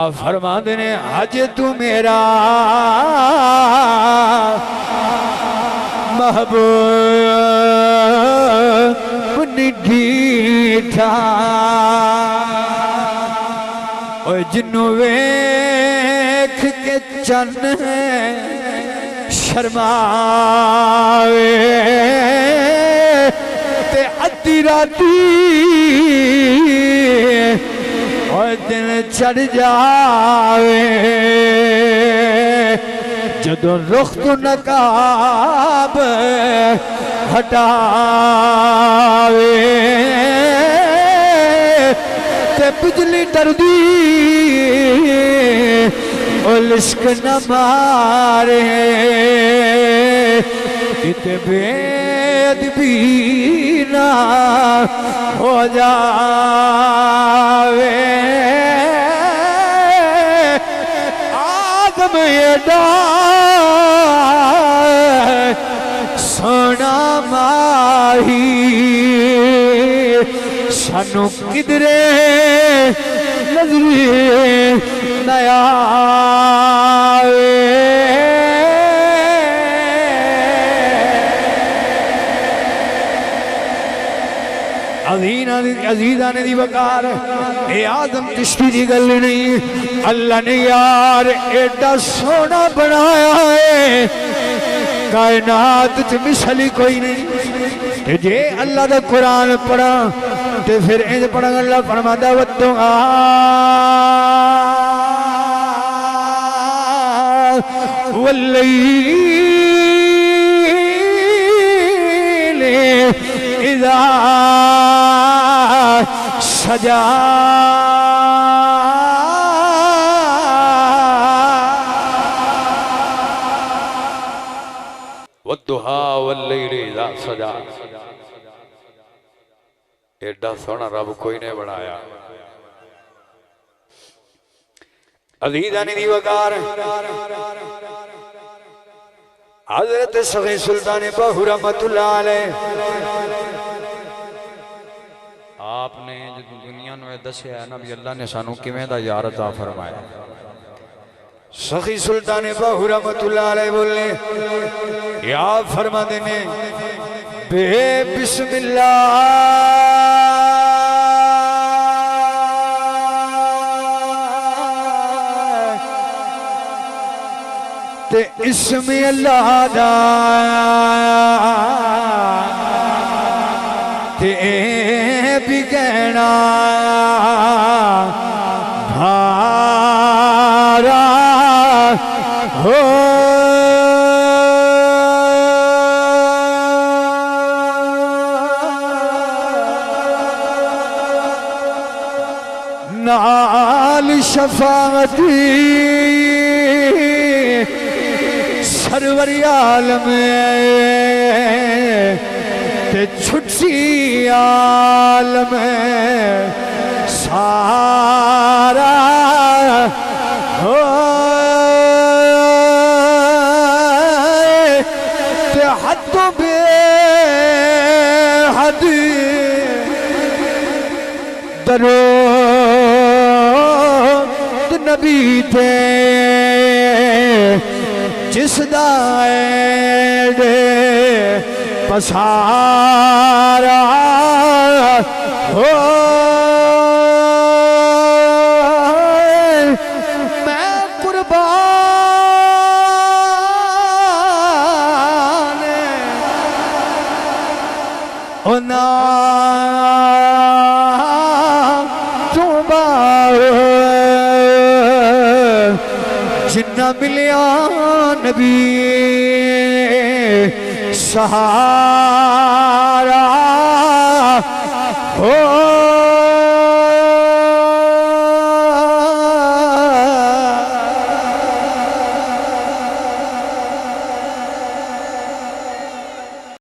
फरमाते ने अज तू मेरा महबूब निठा और जिन्नू वेख के चन शर्मावे ते अद्धी राती और दिन चढ़ जावे जदों रुख तो नकाब हटावे ते बिजली डरदी और लिश्क न मारे किते बेअदबी ना हो जावे आदम एडा सोना माही सानू किधरे नजरे नया अजीजा ने दी वकार ए आदम चिश्ती दी गल नहीं अल्लाह ने यार एडा सोना बनाया है कायनात च मिसली कोई नहीं ते जे अल्लाह दा कुरान पढ़ा ते फिर इंज पढ़ा अल्लाह फरमादा वद्दुआ वल्लैल इज़ा सजा वद्दुहा वल्लैल इज़ा सजा एडा सोना रब कोई ने बनाया अज़ीज़ान दी वकार हज़रत सग़ी सुल्तान बहू रहमतुल्लाह अलैह आपने दुनिया में दसिया ना भी अल्लाह ने सानू किवें दा यार अता फरमाया सग़ी सुल्तान बहू रहमतुल्लाह अलैह बोले या फरमाते ने बे बिस्मिल्लाह ते इसमें अल्लाह दा ते भी कहना भारा हो नाल शफाअती सरवर आलम ते छुट्टी आलम सारा हो ते हद बे हद दरो नबी थे जिस दाए पसारा हो मैं कुर्बान होना जिन्ना मिलिया नबी सहारा हो